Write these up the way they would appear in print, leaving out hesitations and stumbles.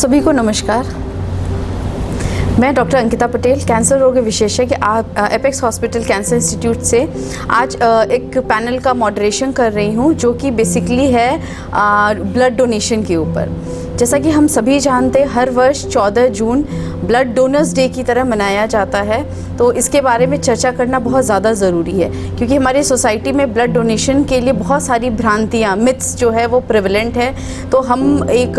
सभी को नमस्कार। मैं डॉक्टर अंकिता पटेल, कैंसर रोग विशेषज्ञ एपेक्स हॉस्पिटल कैंसर इंस्टीट्यूट से आज एक पैनल का मॉडरेशन कर रही हूँ, जो कि बेसिकली है ब्लड डोनेशन के ऊपर। जैसा कि हम सभी जानते हैं, हर वर्ष 14 जून ब्लड डोनर्स डे की तरह मनाया जाता है। तो इसके बारे में चर्चा करना बहुत ज़्यादा ज़रूरी है, क्योंकि हमारी सोसाइटी में ब्लड डोनेशन के लिए बहुत सारी भ्रांतियाँ, मिथ्स जो है वो प्रेवलेंट है। तो हम एक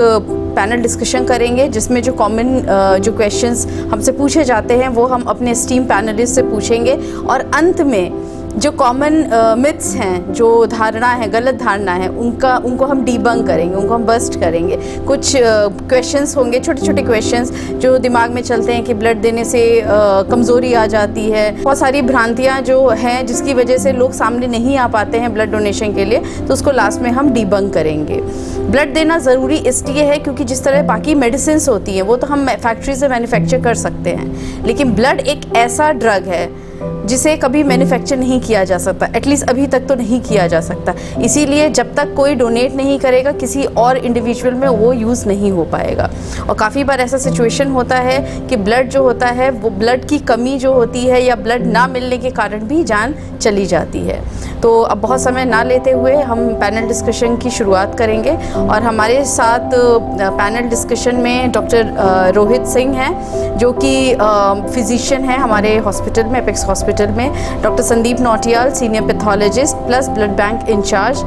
पैनल डिस्कशन करेंगे, जिसमें जो कॉमन जो क्वेश्चंस हमसे पूछे जाते हैं वो हम अपने स्टीम पैनलिस्ट से पूछेंगे, और अंत में जो कॉमन मिथ्स हैं, जो धारणा है, गलत धारणा है, उनको हम डीबंक करेंगे, उनको हम बस्ट करेंगे। कुछ क्वेश्चंस होंगे, छोटे छोटे क्वेश्चंस जो दिमाग में चलते हैं कि ब्लड देने से कमज़ोरी आ जाती है। बहुत सारी भ्रांतियाँ जो हैं जिसकी वजह से लोग सामने नहीं आ पाते हैं ब्लड डोनेशन के लिए, तो उसको लास्ट में हम डीबंक करेंगे। ब्लड देना ज़रूरी इसलिए है क्योंकि जिस तरह बाकी मेडिसिन्स होती हैं वो तो हम फैक्ट्री से मैन्युफैक्चर कर सकते हैं, लेकिन ब्लड एक ऐसा ड्रग है जिसे कभी मैन्युफैक्चर नहीं किया जा सकता, एटलीस्ट अभी तक तो नहीं किया जा सकता। इसीलिए जब तक कोई डोनेट नहीं करेगा किसी और इंडिविजुअल में, वो यूज़ नहीं हो पाएगा। और काफ़ी बार ऐसा सिचुएशन होता है कि ब्लड जो होता है वो ब्लड की कमी जो होती है या ब्लड ना मिलने के कारण भी जान चली जाती है। तो अब बहुत समय ना लेते हुए हम पैनल डिस्कशन की शुरुआत करेंगे, और हमारे साथ पैनल डिस्कशन में डॉक्टर रोहित सिंह हैं, जो कि फिजिशियन हैं हमारे हॉस्पिटल में, एपेक्स हॉस्पिटल में। Doctor Sandeep Nautiyal, senior pathologist plus blood bank incharge.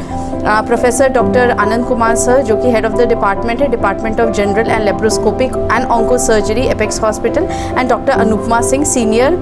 Professor doctor Anand Kumar sir, जो कि हेड ऑफ द डिपार्टमेंट है, department of general and laparoscopic and onco surgery, Apex Hospital. And doctor Anupama Singh, senior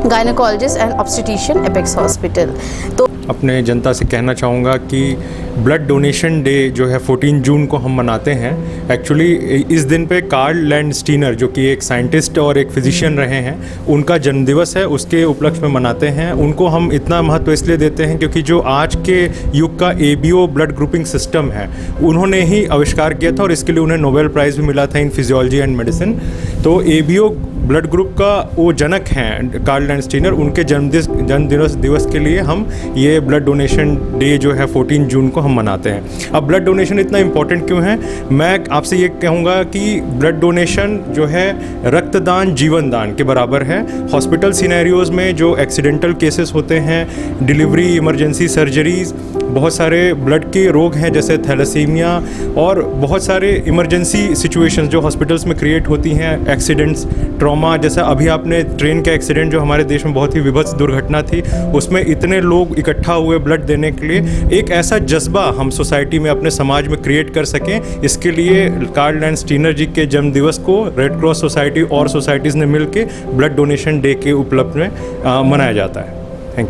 gynaecologist and obstetrician, Apex Hospital. तो अपने जनता से कहना चाहूँगा कि blood donation day जो है 14 जून को हम मनाते हैं। एक्चुअली इस दिन पे कार्ल लैंडस्टीनर, जो कि एक साइंटिस्ट और एक फिजिशियन रहे हैं, उनका जन्मदिवस है, उसके उपलक्ष्य में मनाते हैं। उनको हम इतना महत्व इसलिए देते हैं क्योंकि जो आज के युग का ABO ब्लड ग्रुपिंग सिस्टम है, उन्होंने ही आविष्कार किया था, और इसके लिए उन्हें नोबेल प्राइज़ भी मिला था इन फिजियोलॉजी एंड मेडिसिन। तो ABO ब्लड ग्रुप का वो जनक हैं कार्ल लैंडस्टीनर, उनके जन्मदिवस के लिए हम ये ब्लड डोनेशन डे जो है 14 जून को हम मनाते हैं। अब ब्लड डोनेशन इतना इम्पोर्टेंट क्यों है? मैं आपसे ये कहूँगा कि ब्लड डोनेशन जो है रक्तदान जीवन दान के बराबर है। हॉस्पिटल सिनेरियोज़ में जो एक्सीडेंटल केसेस होते हैं, डिलीवरी, इमरजेंसी सर्जरीज़, बहुत सारे ब्लड के रोग हैं जैसे थैलेसीमिया, और बहुत सारे इमरजेंसी सिचुएशंस जो हॉस्पिटल्स में क्रिएट होती हैं, एक्सीडेंट्स, ट्रॉमा, जैसा अभी आपने ट्रेन का एक्सीडेंट जो हमारे देश में बहुत ही विभत्स दुर्घटना थी, उसमें इतने लोग इकट्ठा हुए ब्लड देने के लिए। एक ऐसा जज्बा हम सोसाइटी में, अपने समाज में क्रिएट कर सकें, इसके लिए कार्ल लैंडस्टीनर जी के जन्मदिवस को रेड क्रॉस सोसाइटी और सोसाइटीज़ ने मिलकर ब्लड डोनेशन डे के उपलक्ष्य में मनाया जाता है।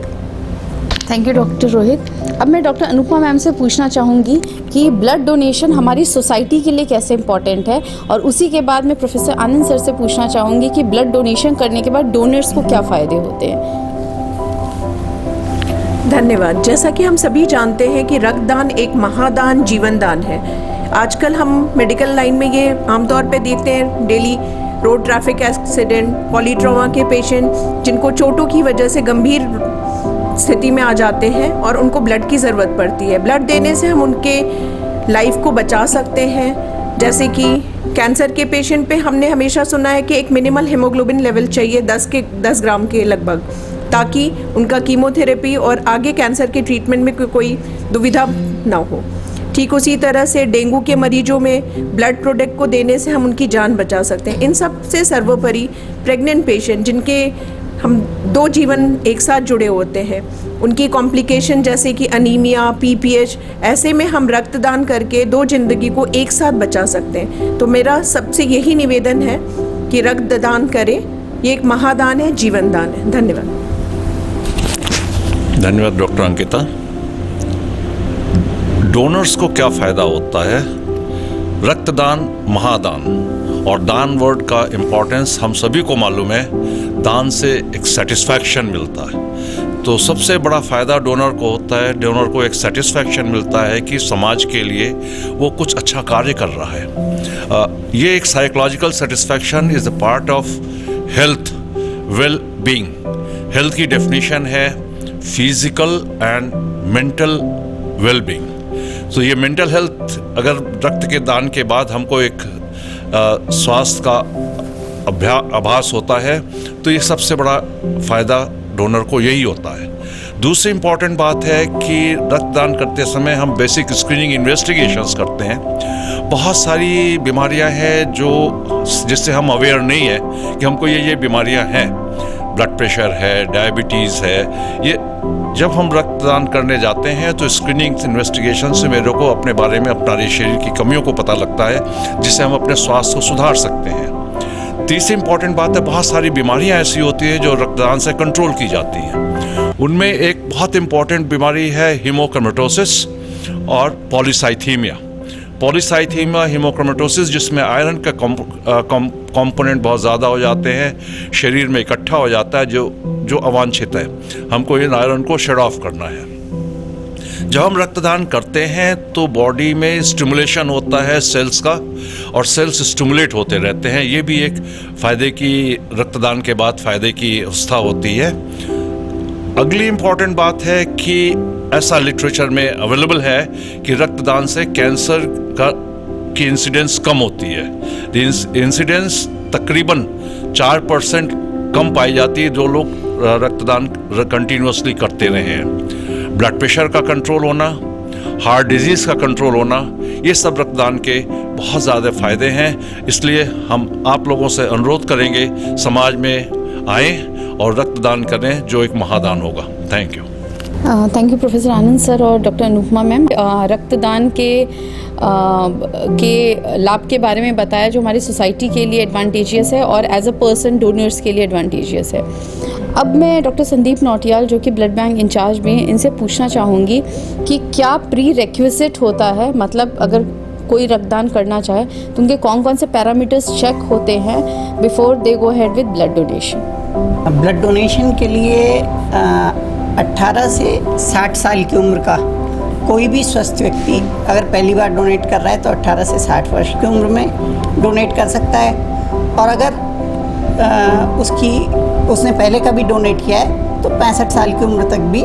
Thank you doctor Rohit. अब मैं डॉक्टर अनुपमा मैम से पूछना चाहूँगी कि ब्लड डोनेशन हमारी सोसाइटी के लिए कैसे इम्पॉर्टेंट है, और उसी के बाद मैं प्रोफेसर आनंद सर से पूछना चाहूँगी कि ब्लड डोनेशन करने के बाद डोनर्स को क्या फ़ायदे होते हैं। धन्यवाद। जैसा कि हम सभी जानते हैं कि रक्तदान एक महादान, जीवन दान है। आजकल हम मेडिकल लाइन में ये आमतौर पे देखते हैं daily, road traffic accident, polytrauma के पेशेंट जिनको चोटों की वजह से गंभीर स्थिति में आ जाते हैं और उनको ब्लड की ज़रूरत पड़ती है। ब्लड देने से हम उनके लाइफ को बचा सकते हैं। जैसे कि कैंसर के पेशेंट पे हमने हमेशा सुना है कि एक मिनिमल हीमोग्लोबिन लेवल चाहिए 10 ग्राम के लगभग, ताकि उनका कीमोथेरेपी और आगे कैंसर के ट्रीटमेंट में कोई दुविधा ना हो। ठीक उसी तरह से डेंगू के मरीजों में ब्लड प्रोडक्ट को देने से हम उनकी जान बचा सकते हैं। इन सब से सर्वोपरि प्रेग्नेंट पेशेंट, जिनके हम 2 जीवन एक साथ जुड़े होते हैं, उनकी कॉम्प्लिकेशन जैसे कि अनीमिया, PPH, ऐसे में हम रक्तदान करके 2 जिंदगी को एक साथ बचा सकते हैं। तो मेरा सबसे यही निवेदन है कि रक्तदान करें, ये एक महादान है, जीवन दान है। धन्यवाद। धन्यवाद डॉक्टर अंकिता। डोनर्स को क्या फ़ायदा होता है? रक्तदान महादान, और दान वर्ड का इम्पोर्टेंस हम सभी को मालूम है। दान से एक सेटिस्फैक्शन मिलता है, तो सबसे बड़ा फ़ायदा डोनर को होता है। डोनर को एक सेटिस्फैक्शन मिलता है कि समाज के लिए वो कुछ अच्छा कार्य कर रहा है। ये एक psychological satisfaction is a part of health well being. Health की डेफिनेशन है physical and mental well being. So ये मेंटल हेल्थ, अगर रक्त के दान के बाद हमको एक स्वास्थ्य का आभास होता है, तो ये सबसे बड़ा फ़ायदा डोनर को यही होता है। दूसरी इम्पॉर्टेंट बात है कि रक्तदान करते समय हम बेसिक स्क्रीनिंग इन्वेस्टिगेशंस करते हैं। बहुत सारी बीमारियां हैं जिससे हम अवेयर नहीं है कि हमको ये बीमारियां हैं। ब्लड प्रेशर है, डायबिटीज़ है। ये जब हम रक्तदान करने जाते हैं तो स्क्रीनिंग इन्वेस्टिगेशन से मेरे को अपने बारे में, अपना शरीर की कमियों को पता लगता है, जिससे हम अपने स्वास्थ्य को सुधार सकते हैं। तीसरी इम्पॉर्टेंट बात है, बहुत सारी बीमारियां ऐसी होती हैं जो रक्तदान से कंट्रोल की जाती हैं। उनमें एक बहुत इम्पॉर्टेंट बीमारी है हीमोक्रोमेटोसिस और पॉलीसाइथीमिया। पॉलीसाइथीमिया, हीमोक्रोमेटोसिस, जिसमें आयरन का कंपोनेंट बहुत ज़्यादा हो जाते हैं, शरीर में इकट्ठा हो जाता है, जो अवांछित है। हमको इन आयरन को शेड ऑफ करना है। जब हम रक्तदान करते हैं तो बॉडी में स्टिमुलेशन होता है सेल्स का, और सेल्स स्टिमुलेट होते रहते हैं। ये भी एक फ़ायदे की, रक्तदान के बाद फ़ायदे की अवस्था होती है। अगली इम्पॉर्टेंट बात है कि ऐसा लिटरेचर में अवेलेबल है कि रक्तदान से कैंसर की इंसिडेंस कम होती है। इंसिडेंस तकरीबन 4% कम पाई जाती है जो लोग रक्तदान कंटिन्यूसली करते रहे हैं। ब्लड प्रेशर का कंट्रोल होना, हार्ट डिजीज़ का कंट्रोल होना, ये सब रक्तदान के बहुत ज़्यादा फ़ायदे हैं। इसलिए हम आप लोगों से अनुरोध करेंगे, समाज में आएँ और रक्तदान करें, जो एक महादान होगा। Thank you. Thank you professor Anand sir और डॉक्टर अनुपमा मैम। रक्तदान के लाभ के बारे में बताया जो हमारी सोसाइटी के लिए एडवांटेजियस है और एज अ पर्सन डोनर्स के लिए एडवांटेजियस है। अब मैं डॉक्टर संदीप नौटियाल जो कि ब्लड बैंक इंचार्ज भी हैं, इनसे पूछना चाहूँगी कि क्या प्री रिक्विजिट होता है, मतलब अगर कोई रक्तदान करना चाहे तो उनके कौन कौन से पैरामीटर्स चेक होते हैं before they go head with blood donation? Blood donation के लिए 18 से 60 साल की उम्र का कोई भी स्वस्थ व्यक्ति अगर पहली बार डोनेट कर रहा है तो 18 से 60 वर्ष की उम्र में डोनेट कर सकता है। और अगर उसने पहले कभी डोनेट किया है तो 65 साल की उम्र तक भी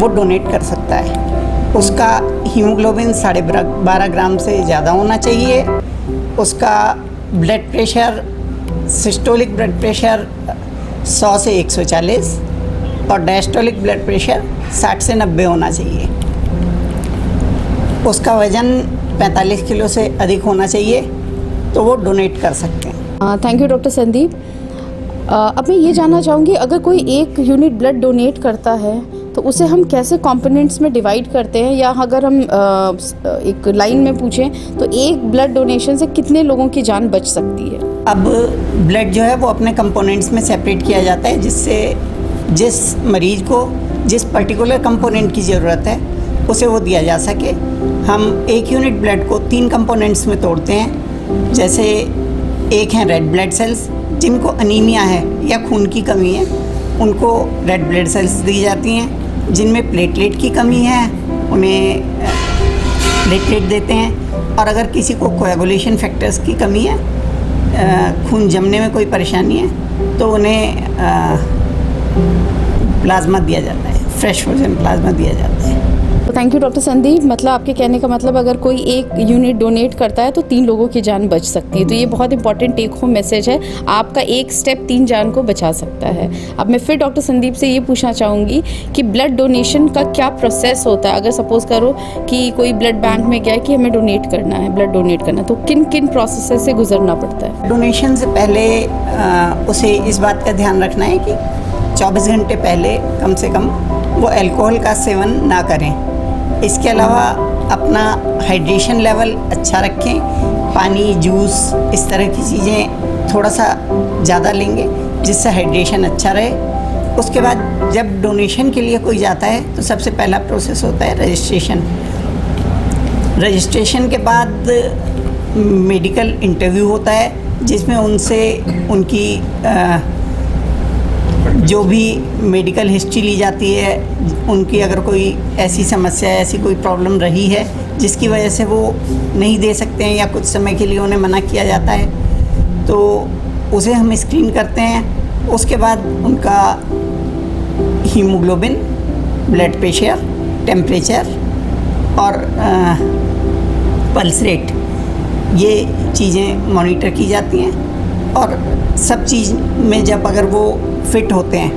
वो डोनेट कर सकता है। उसका हीमोग्लोबिन 12.5 ग्राम से ज़्यादा होना चाहिए। उसका blood pressure, systolic blood pressure 100 से 140 और डायस्टोलिक ब्लड प्रेशर 60 से 90 होना चाहिए। उसका वज़न 45 किलो से अधिक होना चाहिए तो वो डोनेट कर सकते हैं। Thank you doctor Sandeep. अब मैं ये जानना चाहूँगी, अगर कोई एक यूनिट ब्लड डोनेट करता है तो उसे हम कैसे कंपोनेंट्स में डिवाइड करते हैं, या अगर हम एक लाइन में पूछें तो एक ब्लड डोनेशन से कितने लोगों की जान बच सकती है? अब ब्लड जो है वो अपने कंपोनेंट्स में सेपरेट किया जाता है, जिससे जिस मरीज़ को जिस पर्टिकुलर कंपोनेंट की ज़रूरत है उसे वो दिया जा सके। हम एक यूनिट ब्लड को 3 कंपोनेंट्स में तोड़ते हैं। जैसे एक हैं रेड ब्लड सेल्स, जिनको अनीमिया है या खून की कमी है उनको रेड ब्लड सेल्स दी जाती हैं। जिनमें प्लेटलेट की कमी है उन्हें प्लेटलेट देते हैं। और अगर किसी को कोएगुलेशन फैक्टर्स की कमी है, खून जमने में कोई परेशानी है, तो उन्हें प्लाज्मा दिया जाता है, फ्रेश फ्रोजन प्लाज्मा दिया जाता है। Thank you doctor Sandeep. मतलब आपके कहने का मतलब अगर कोई एक यूनिट डोनेट करता है तो 3 लोगों की जान बच सकती है। तो ये बहुत इंपॉर्टेंट टेक होम मैसेज है, आपका एक स्टेप 3 जान को बचा सकता है। अब मैं फिर डॉक्टर संदीप से ये पूछना चाहूँगी कि ब्लड डोनेशन का क्या प्रोसेस होता है। अगर सपोज करो कि कोई ब्लड बैंक में गया कि हमें डोनेट करना है, ब्लड डोनेट करना है, तो किन किन प्रोसेस से गुजरना पड़ता है? डोनेशन से पहले उसे इस बात का ध्यान रखना है कि 24 घंटे पहले कम से कम वो अल्कोहल का सेवन ना करें। इसके अलावा अपना हाइड्रेशन लेवल अच्छा रखें, पानी, जूस, इस तरह की चीज़ें थोड़ा सा ज़्यादा लेंगे जिससे हाइड्रेशन अच्छा रहे। उसके बाद जब डोनेशन के लिए कोई जाता है तो सबसे पहला प्रोसेस होता है रजिस्ट्रेशन। रजिस्ट्रेशन के बाद मेडिकल इंटरव्यू होता है जिसमें उनसे उनकी जो भी मेडिकल हिस्ट्री ली जाती है, उनकी अगर कोई ऐसी समस्या, ऐसी कोई प्रॉब्लम रही है जिसकी वजह से वो नहीं दे सकते हैं या कुछ समय के लिए उन्हें मना किया जाता है, तो उसे हम स्क्रीन करते हैं। उसके बाद उनका हीमोग्लोबिन, ब्लड प्रेशर, टेम्परेचर और पल्स रेट, ये चीज़ें मॉनिटर की जाती हैं और सब चीज़ में जब अगर वो फिट होते हैं,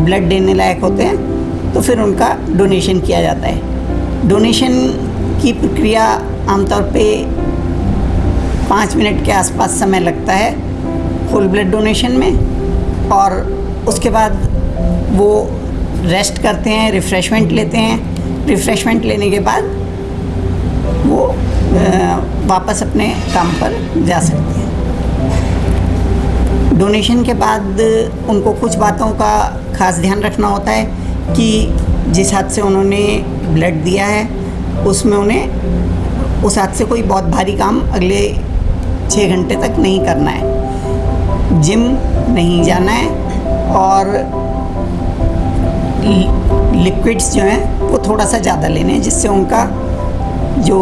ब्लड देने लायक होते हैं, तो फिर उनका डोनेशन किया जाता है। डोनेशन की प्रक्रिया आमतौर पे 5 मिनट के आसपास समय लगता है होल ब्लड डोनेशन में, और उसके बाद वो रेस्ट करते हैं, रिफ़्रेशमेंट लेते हैं। रिफ़्रेशमेंट लेने के बाद वो वापस अपने काम पर जा सकते हैं। डोनेशन के बाद उनको कुछ बातों का ख़ास ध्यान रखना होता है कि जिस हाथ से उन्होंने ब्लड दिया है उसमें उन्हें उस हाथ से कोई बहुत भारी काम अगले 6 घंटे तक नहीं करना है, जिम नहीं जाना है, और लिक्विड्स जो हैं वो थोड़ा सा ज़्यादा लेने हैं, जिससे उनका जो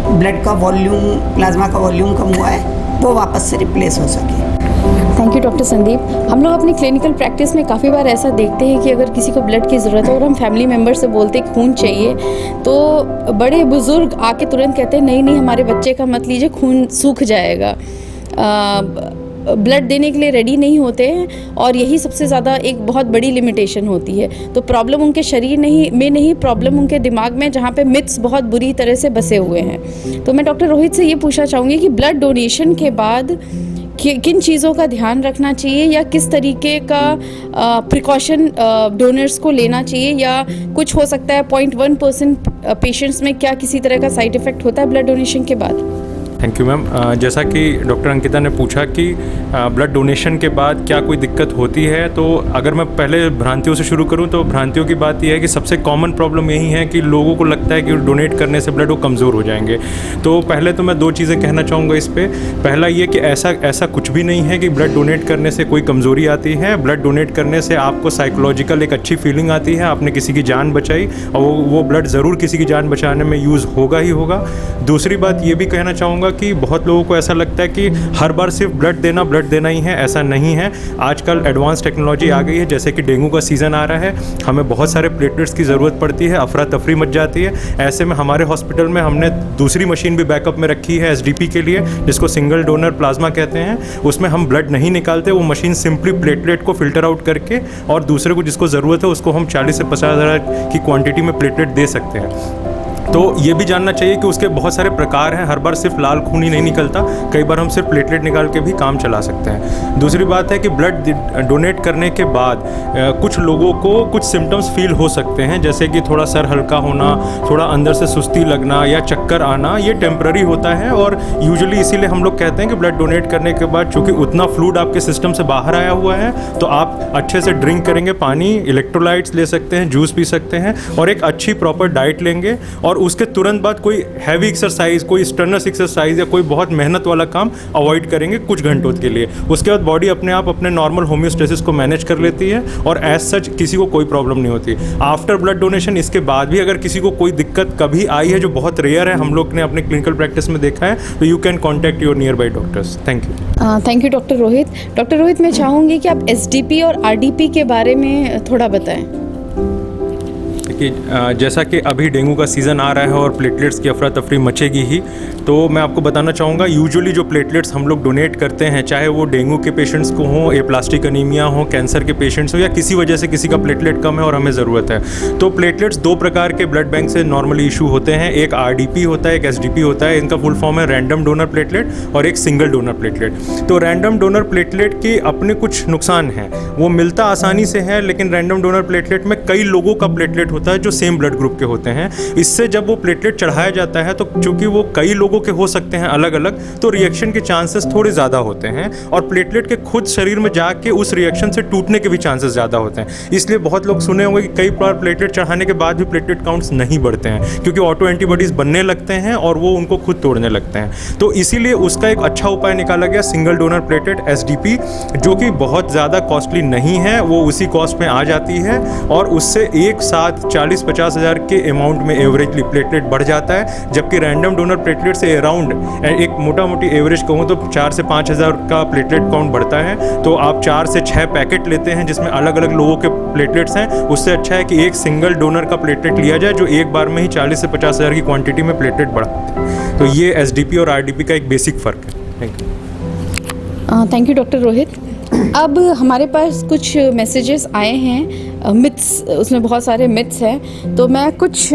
ब्लड का वॉल्यूम, प्लाज्मा का वॉल्यूम कम हुआ है, वो वापस से रिप्लेस हो सके। Thank you doctor Sandeep. हम लोग अपनी क्लिनिकल प्रैक्टिस में काफ़ी बार ऐसा देखते हैं कि अगर किसी को ब्लड की ज़रूरत है और हम फैमिली मेम्बर से बोलते हैं खून चाहिए, तो बड़े बुज़ुर्ग आके तुरंत कहते हैं नहीं नहीं हमारे बच्चे का मत लीजिए, खून सूख जाएगा, ब्लड देने के लिए रेडी नहीं होते हैं, और यही सबसे ज़्यादा एक बहुत बड़ी लिमिटेशन होती है। तो प्रॉब्लम उनके शरीर में नहीं, प्रॉब्लम उनके दिमाग में, जहाँ पे मिथ्स बहुत बुरी तरह से बसे हुए हैं। तो मैं डॉक्टर रोहित से ये पूछना चाहूँगी कि ब्लड डोनेशन के बाद किन चीज़ों का ध्यान रखना चाहिए, या किस तरीके का प्रिकॉशन डोनर्स को लेना चाहिए, या कुछ हो सकता है 0.1% पेशेंट्स में क्या किसी तरह का साइड इफ़ेक्ट होता है ब्लड डोनेशन के बाद? Thank you ma'am. जैसा कि डॉक्टर अंकिता ने पूछा कि ब्लड डोनेशन के बाद क्या कोई दिक्कत होती है, तो अगर मैं पहले भ्रांतियों से शुरू करूं तो भ्रांतियों की बात यह है कि सबसे कॉमन प्रॉब्लम यही है कि लोगों को लगता है कि डोनेट करने से ब्लड वो कमज़ोर हो जाएंगे। तो पहले तो मैं 2 चीज़ें कहना चाहूँगा इस पर। पहला ये कि ऐसा कुछ भी नहीं है कि ब्लड डोनेट करने से कोई कमज़ोरी आती है। ब्लड डोनेट करने से आपको साइकोलॉजिकल एक अच्छी फीलिंग आती है, आपने किसी की जान बचाई, और वो ब्लड ज़रूर किसी की जान बचाने में यूज़ होगा ही होगा। दूसरी बात ये भी कहना चाहूँगा कि बहुत लोगों को ऐसा लगता है कि हर बार सिर्फ ब्लड देना ही है, ऐसा नहीं है। आजकल एडवांस टेक्नोलॉजी आ गई है, जैसे कि डेंगू का सीज़न आ रहा है, हमें बहुत सारे प्लेटलेट्स की ज़रूरत पड़ती है, अफरा तफरी मच जाती है। ऐसे में हमारे हॉस्पिटल में हमने दूसरी मशीन भी बैकअप में रखी है SDP के लिए, जिसको सिंगल डोनर प्लाज्मा कहते हैं। उसमें हम ब्लड नहीं निकालते, वो मशीन सिंपली प्लेटलेट को फिल्टर आउट करके और दूसरे को जिसको ज़रूरत है उसको हम 40 से 50 हज़ार की क्वांटिटी में प्लेटलेट दे सकते हैं। तो ये भी जानना चाहिए कि उसके बहुत सारे प्रकार हैं, हर बार सिर्फ लाल खून ही नहीं निकलता, कई बार हम सिर्फ प्लेटलेट निकाल के भी काम चला सकते हैं। दूसरी बात है कि ब्लड डोनेट करने के बाद कुछ लोगों को कुछ सिम्टम्स फील हो सकते हैं, जैसे कि थोड़ा सर हल्का होना, थोड़ा अंदर से सुस्ती लगना या चक्कर आना। ये टेम्पररी होता है, और यूजुअली इसीलिए हम लोग कहते हैं कि ब्लड डोनेट करने के बाद चूँकि उतना फ्लूइड आपके सिस्टम से बाहर आया हुआ है, तो आप अच्छे से ड्रिंक करेंगे, पानी, इलेक्ट्रोलाइट्स ले सकते हैं, जूस पी सकते हैं, और एक अच्छी प्रॉपर डाइट लेंगे, और उसके तुरंत बाद कोई हैवी एक्सरसाइज, कोई स्ट्रेनस एक्सरसाइज या कोई बहुत मेहनत वाला काम अवॉइड करेंगे कुछ घंटों के लिए। उसके बाद बॉडी अपने आप अपने नॉर्मल होम्योस्टेसिस को मैनेज कर लेती है, और एज सच किसी को कोई प्रॉब्लम नहीं होती। आफ्टर ब्लड डोनेशन इसके बाद भी अगर किसी को कोई दिक्कत कभी आई है, जो बहुत रेयर है, हम लोग ने अपने क्लिनिकल प्रैक्टिस में देखा है, तो you can contact your near by doctors. Thank you. Thank you doctor Rohit. Doctor Rohit, मैं चाहूँगी कि आप SDP और RDP के बारे में थोड़ा बताएं। कि जैसा कि अभी डेंगू का सीज़न आ रहा है और प्लेटलेट्स की अफरा तफरी मचेगी ही, तो मैं आपको बताना चाहूँगा यूजुअली जो प्लेटलेट्स हम लोग डोनेट करते हैं, चाहे वो डेंगू के पेशेंट्स को हों, एप्लास्टिक अनीमिया हो, कैंसर के पेशेंट्स हो, या किसी वजह से किसी का प्लेटलेट कम है और हमें ज़रूरत है, तो प्लेटलेट्स 2 प्रकार के ब्लड बैंक से नॉर्मली इशू होते हैं। एक RDP होता है, एक SDP होता है। इनका फुल फॉर्म है रैंडम डोनर प्लेटलेट, और एक सिंगल डोनर प्लेटलेट। तो रैंडम डोनर प्लेटलेट के अपने कुछ नुकसान हैं, वो मिलता आसानी से है, लेकिन रैंडम डोनर प्लेटलेट में कई लोगों का प्लेटलेट होता है जो सेम ब्लड ग्रुप के होते हैं। इससे जब वो प्लेटलेट चढ़ाया जाता है, तो चूंकि वो कई लोगों के हो सकते हैं अलग अलग, तो रिएक्शन के चांसेस थोड़े ज़्यादा होते हैं, और प्लेटलेट के खुद शरीर में जाके उस रिएक्शन से टूटने के भी चांसेस ज़्यादा होते हैं। इसलिए बहुत लोग सुने होंगे कि कई बार प्लेटलेट चढ़ाने के बाद भी प्लेटलेट काउंट्स नहीं बढ़ते हैं, क्योंकि ऑटो एंटीबॉडीज़ बनने लगते हैं और वो उनको खुद तोड़ने लगते हैं। तो इसीलिए उसका एक अच्छा उपाय निकाला गया, सिंगल डोनर प्लेटलेट SDP, जो कि बहुत ज़्यादा कॉस्टली नहीं है, वो उसी कॉस्ट में आ जाती है, और उससे एक साथ 40-50 हज़ार के अमाउंट में एवरेजली प्लेटलेट बढ़ जाता है, जबकि रैंडम डोनर प्लेटलेट से अराउंड एक मोटा मोटी एवरेज कहूँ तो 4 से 5 हज़ार का प्लेटलेट काउंट बढ़ता है। तो आप 4 से 6 पैकेट लेते हैं जिसमें अलग अलग लोगों के प्लेटलेट्स हैं, उससे अच्छा है कि एक सिंगल डोनर का प्लेटलेट लिया जाए जो एक बार में ही 40 से 50 हज़ार की क्वांटिटी में प्लेटलेट बढ़ाते हैं। तो ये एसडीपी और आरडीपी का एक बेसिक फ़र्क है। Thank you. Thank you doctor Rohit. अब हमारे पास कुछ मैसेजेस आए हैं, मिथ्स, उसमें बहुत सारे मिथ्स हैं, तो मैं कुछ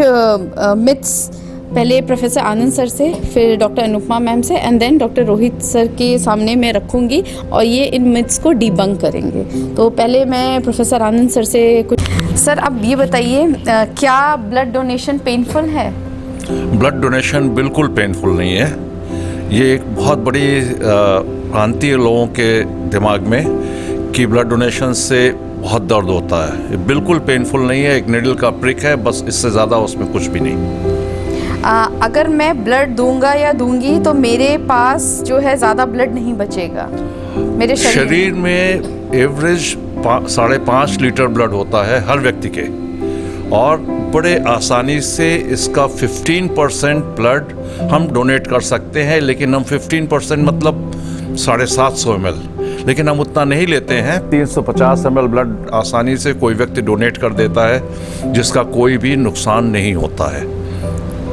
मिथ्स पहले प्रोफेसर आनंद सर से, फिर डॉक्टर अनुपमा मैम से and then doctor Rohit sir के सामने मैं रखूँगी और ये इन मिथ्स को डिबंक करेंगे। तो पहले मैं प्रोफेसर आनंद सर से कुछ, सर अब ये बताइए क्या ब्लड डोनेशन पेनफुल है? ब्लड डोनेशन बिल्कुल पेनफुल नहीं है। ये एक बहुत बड़ी भ्रांति है लोगों के दिमाग में कि ब्लड डोनेशन से बहुत दर्द होता है। ये बिल्कुल पेनफुल नहीं है, एक नीडल का प्रिक है बस, इससे ज़्यादा उसमें कुछ भी नहीं। अगर मैं ब्लड दूंगा या दूंगी तो मेरे पास जो है ज़्यादा ब्लड नहीं बचेगा मेरे शरीर में एवरेज 5.5 लीटर ब्लड होता है हर व्यक्ति के, और बड़े आसानी से इसका 15% ब्लड हम डोनेट कर सकते हैं। लेकिन हम 15% मतलब 750 ml, लेकिन हम उतना नहीं लेते हैं। 350 ml ब्लड आसानी से कोई व्यक्ति डोनेट कर देता है जिसका कोई भी नुकसान नहीं होता है।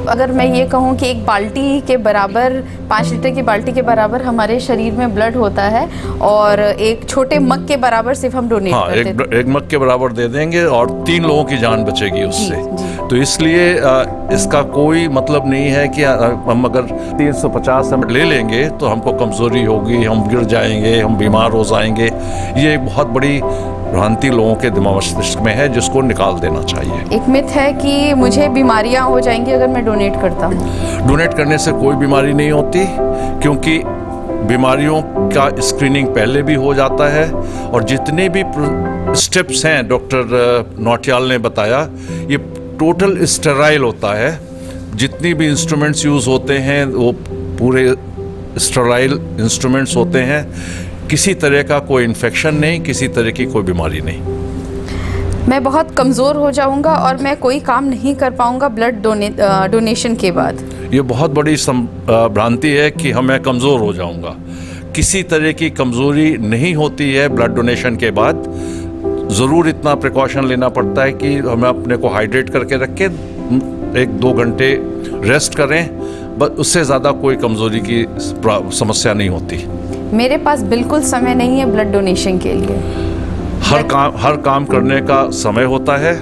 अगर मैं ये कहूँ कि एक बाल्टी के बराबर, 5 लीटर की बाल्टी के बराबर हमारे शरीर में ब्लड होता है और एक छोटे मग के बराबर सिर्फ हम डोनेट करते हैं। एक मग के बराबर दे देंगे और 3 लोगों की जान बचेगी उससे। तो इसलिए इसका कोई मतलब नहीं है कि हम अगर 350 ml ले लेंगे तो हमको कमज़ोरी होगी, हम गिर जाएंगे, हम बीमार हो जाएंगे। ये एक बहुत बड़ी भ्रांति लोगों के दिमाग मस्तिष्क में है जिसको निकाल देना चाहिए। एक मिथ है कि मुझे बीमारियां हो जाएंगी अगर मैं डोनेट करता हूँ। डोनेट करने से कोई बीमारी नहीं होती, क्योंकि बीमारियों का स्क्रीनिंग पहले भी हो जाता है और जितने भी स्टेप्स हैं डॉक्टर नौटियाल ने बताया, ये टोटल स्टेराइल होता है। जितनी भी इंस्ट्रूमेंट्स यूज़ होते हैं वो पूरे स्टेराइल इंस्ट्रूमेंट्स होते हैं। किसी तरह का कोई इन्फेक्शन नहीं, किसी तरह की कोई बीमारी नहीं। मैं बहुत कमज़ोर हो जाऊंगा और मैं कोई काम नहीं कर पाऊंगा ब्लड डोनेशन के बाद। ये बहुत बड़ी भ्रांति है कि मैं कमज़ोर हो जाऊंगा। किसी तरह की कमज़ोरी नहीं होती है ब्लड डोनेशन के बाद। ज़रूर इतना प्रिकॉशन लेना पड़ता है कि हमें अपने को हाइड्रेट करके रखें, 1-2 घंटे रेस्ट करें, बस उससे ज़्यादा कोई कमज़ोरी की समस्या नहीं होती। मेरे पास बिल्कुल समय नहीं है ब्लड डोनेशन के लिए। हर काम करने का समय होता है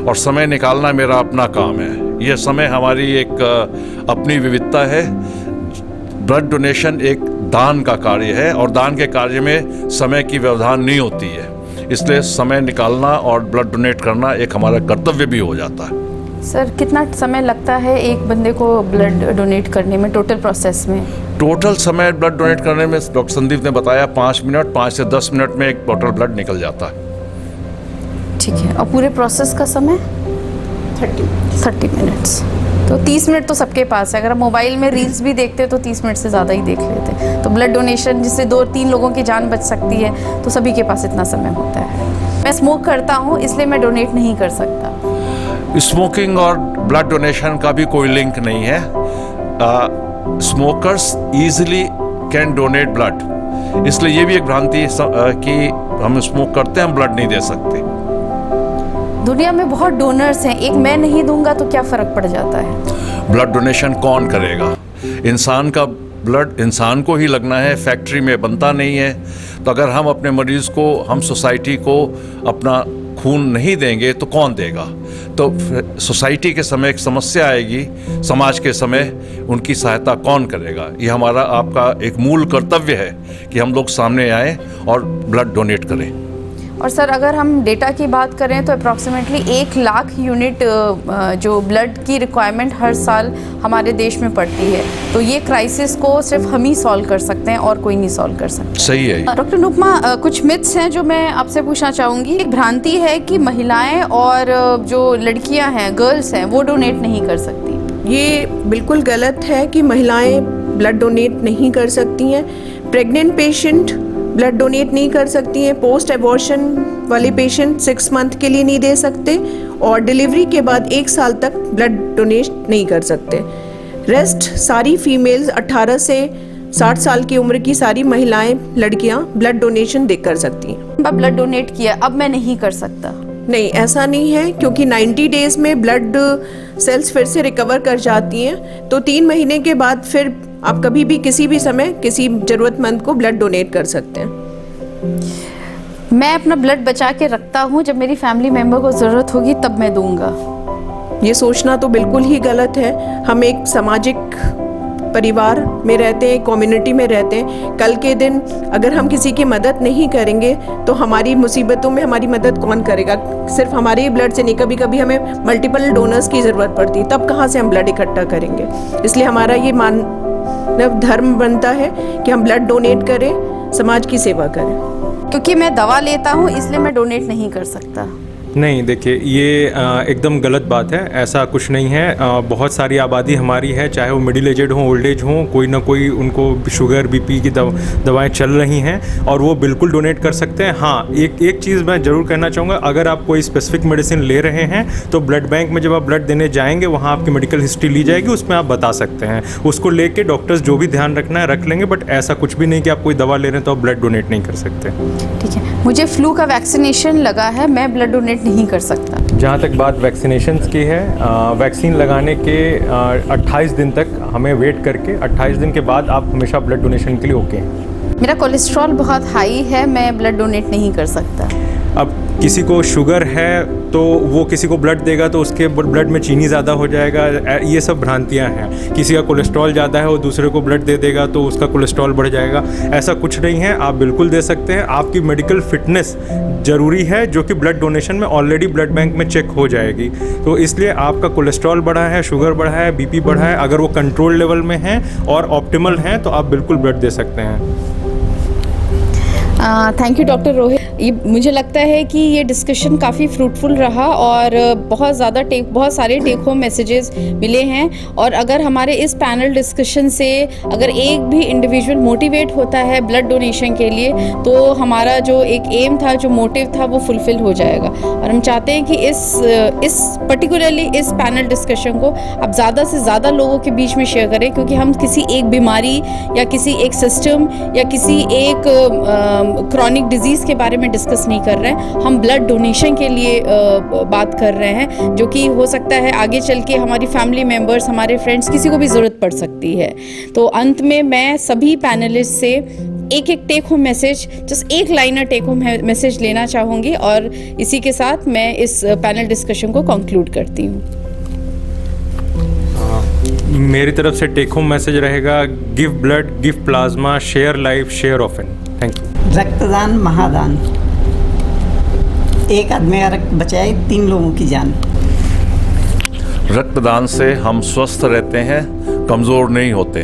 और समय निकालना मेरा अपना काम है। यह समय हमारी एक अपनी विविधता है। ब्लड डोनेशन एक दान का कार्य है और दान के कार्य में समय की व्यवधान नहीं होती है, इसलिए समय निकालना और ब्लड डोनेट करना एक हमारा कर्तव्य भी हो जाता है। सर कितना समय लगता है एक बंदे को ब्लड डोनेट करने में, टोटल प्रोसेस में? टोटल समय ब्लड डोनेट करने में डॉक्टर संदीप ने बताया 5 मिनट, 5 से 10 मिनट में एक बॉटल ब्लड निकल जाता है। ठीक है, और पूरे प्रोसेस का समय 30 मिनट्स। तो 30 मिनट तो सबके पास है। अगर हम मोबाइल में रील्स भी देखते हैं तो 30 मिनट से ज़्यादा ही देख लेते हैं। तो ब्लड डोनेशन जिससे 2-3 लोगों की जान बच सकती है तो सभी के पास इतना समय होता है। मैं स्मोक करता हूँ इसलिए मैं डोनेट नहीं कर सकता। स्मोकिंग और ब्लड डोनेशन का भी कोई लिंक नहीं है। Smokers easily can donate blood, इसलिए ये भी एक भ्रांति कि हम स्मोक करते हैं हम ब्लड नहीं दे सकते। दुनिया में बहुत डोनर्स हैं, एक मैं नहीं दूंगा तो क्या फ़र्क पड़ जाता है? ब्लड डोनेशन कौन करेगा? इंसान का ब्लड इंसान को ही लगना है, फैक्ट्री में बनता नहीं है। तो अगर हम अपने मरीज़ को, हम सोसाइटी को अपना खून नहीं देंगे तो कौन देगा? तो सोसाइटी के समय एक समस्या आएगी, समाज के समय उनकी सहायता कौन करेगा? ये हमारा आपका एक मूल कर्तव्य है कि हम लोग सामने आएँ और ब्लड डोनेट करें। और सर अगर हम डेटा की बात करें तो अप्रॉक्सीमेटली 1 लाख यूनिट जो ब्लड की रिक्वायरमेंट हर साल हमारे देश में पड़ती है। तो ये क्राइसिस को सिर्फ हम ही सॉल्व कर सकते हैं और कोई नहीं सॉल्व कर सकता। सही है। डॉक्टर अनुपमा, कुछ मिथ्स हैं जो मैं आपसे पूछना चाहूँगी। एक भ्रांति है कि महिलाएं और जो लड़कियां हैं, गर्ल्स हैं, वो डोनेट नहीं कर सकती। ये बिल्कुल गलत है कि महिलाएं ब्लड डोनेट नहीं कर सकती हैं। प्रेग्नेंट पेशेंट ब्लड डोनेट नहीं कर सकती हैं। पोस्ट एबॉर्शन वाले पेशेंट 6 मंथ के लिए नहीं दे सकते और डिलीवरी के बाद 1 साल तक ब्लड डोनेट नहीं कर सकते। रेस्ट सारी फीमेल्स 18 से 60 साल की उम्र की सारी महिलाएं, लड़कियां ब्लड डोनेशन कर सकती हैं। ब्लड डोनेट किया, अब मैं नहीं कर सकता? नहीं, ऐसा नहीं है, क्योंकि 90 डेज में ब्लड सेल्स फिर से रिकवर कर जाती हैं, तो 3 महीने के बाद फिर आप कभी भी किसी भी समय किसी ज़रूरतमंद को ब्लड डोनेट कर सकते हैं। मैं अपना ब्लड बचा के रखता हूँ, जब मेरी फैमिली मेम्बर को ज़रूरत होगी तब मैं दूंगा। ये सोचना तो बिल्कुल ही गलत है। हम एक सामाजिक परिवार में रहते हैं, कम्युनिटी में रहते हैं। कल के दिन अगर हम किसी की मदद नहीं करेंगे तो हमारी मुसीबतों में हमारी मदद कौन करेगा? सिर्फ हमारे ही ब्लड से नहीं, कभी कभी हमें मल्टीपल डोनर्स की ज़रूरत पड़ती है, तब कहाँ से हम ब्लड इकट्ठा करेंगे? इसलिए हमारा ये मानव धर्म बनता है कि हम ब्लड डोनेट करें, समाज की सेवा करें। क्योंकि मैं दवा लेता हूँ इसलिए मैं डोनेट नहीं कर सकता। नहीं, देखिए ये एकदम गलत बात है, ऐसा कुछ नहीं है। बहुत सारी आबादी हमारी है, चाहे वो मिडिल एजेड हो, ओल्ड एज हो, कोई ना कोई उनको शुगर बीपी की दवाएं चल रही हैं और वो बिल्कुल डोनेट कर सकते हैं। हाँ, एक चीज़ मैं ज़रूर कहना चाहूँगा, अगर आप कोई स्पेसिफिक मेडिसिन ले रहे हैं तो ब्लड बैंक में जब आप ब्लड देने जाएंगे वहाँ आपकी मेडिकल हिस्ट्री ली जाएगी, उसमें आप बता सकते हैं। उसको लेके डॉक्टर्स जो भी ध्यान रखना है रख लेंगे, बट ऐसा कुछ भी नहीं कि आप कोई दवा ले रहे हैं तो आप ब्लड डोनेट नहीं कर सकते। ठीक है, मुझे फ्लू का वैक्सीनेशन लगा है, मैं ब्लड डोनेट नहीं कर सकता। जहाँ तक बात वैक्सीनेशंस की है, वैक्सीन लगाने के 28 दिन तक हमें वेट करके 28 दिन के बाद आप हमेशा ब्लड डोनेशन के लिए ओके हैं। मेरा कोलेस्ट्रॉल बहुत हाई है, मैं ब्लड डोनेट नहीं कर सकता। अब किसी को शुगर है तो वो किसी को ब्लड देगा तो उसके ब्लड में चीनी ज़्यादा हो जाएगा, ये सब भ्रांतियाँ हैं। किसी का कोलेस्ट्रॉल ज़्यादा है वो दूसरे को ब्लड दे देगा तो उसका कोलेस्ट्रॉल बढ़ जाएगा, ऐसा कुछ नहीं है। आप बिल्कुल दे सकते हैं, आपकी मेडिकल फिटनेस ज़रूरी है जो कि ब्लड डोनेशन में ऑलरेडी ब्लड बैंक में चेक हो जाएगी। तो इसलिए आपका कोलेस्ट्रॉल बढ़ा है, शुगर बढ़ा है, बीपी बढ़ा है, अगर वो कंट्रोल लेवल में है और ऑप्टिमल हैं तो आप बिल्कुल ब्लड दे सकते हैं। Thank you doctor Rohit. ये मुझे लगता है कि ये डिस्कशन काफ़ी फ्रूटफुल रहा और बहुत सारे टेक होम मैसेजेस मिले हैं। और अगर हमारे इस पैनल डिस्कशन से अगर एक भी इंडिविजुअल मोटिवेट होता है ब्लड डोनेशन के लिए, तो हमारा जो एक एम था, जो मोटिव था, वो फुलफिल हो जाएगा। और हम चाहते हैं कि इस पर्टिकुलरली इस पैनल डिस्कशन को आप ज़्यादा से ज़्यादा लोगों के बीच में शेयर करें, क्योंकि हम किसी एक बीमारी या किसी एक सिस्टम या किसी एक क्रॉनिक डिजीज़ के बारे में डिस्कस नहीं कर रहे हैं, हम ब्लड डोनेशन के लिए बात कर रहे हैं, जो कि हो सकता है आगे चल के हमारी फैमिली मेम्बर्स, हमारे फ्रेंड्स, किसी को भी ज़रूरत पड़ सकती है। तो अंत में मैं सभी पैनलिस्ट से एक टेक होम मैसेज, जस्ट एक लाइनर टेक होम मैसेज लेना चाहूँगी और इसी के साथ मैं इस पैनल डिस्कशन को कंक्लूड करती हूँ। मेरी तरफ से टेक होम मैसेज रहेगा, give blood, give plasma, share life, share often. Thank you. रक्तदान महादान, एक आदमी का रक्त बचाए 3 लोगों की जान। रक्तदान से हम स्वस्थ रहते हैं, कमज़ोर नहीं होते।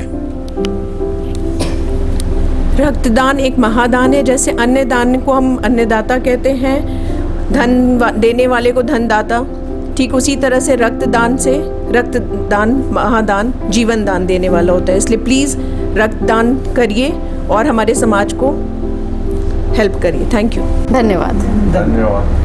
रक्तदान एक महादान है। जैसे अन्य दान को हम अन्नदाता कहते हैं, धन देने वाले को धनदाता, ठीक उसी तरह से रक्तदान महादान जीवन दान देने वाला होता है। इसलिए प्लीज़ रक्तदान करिए और हमारे समाज को हेल्प करिए। Thank you. धन्यवाद। धन्यवाद।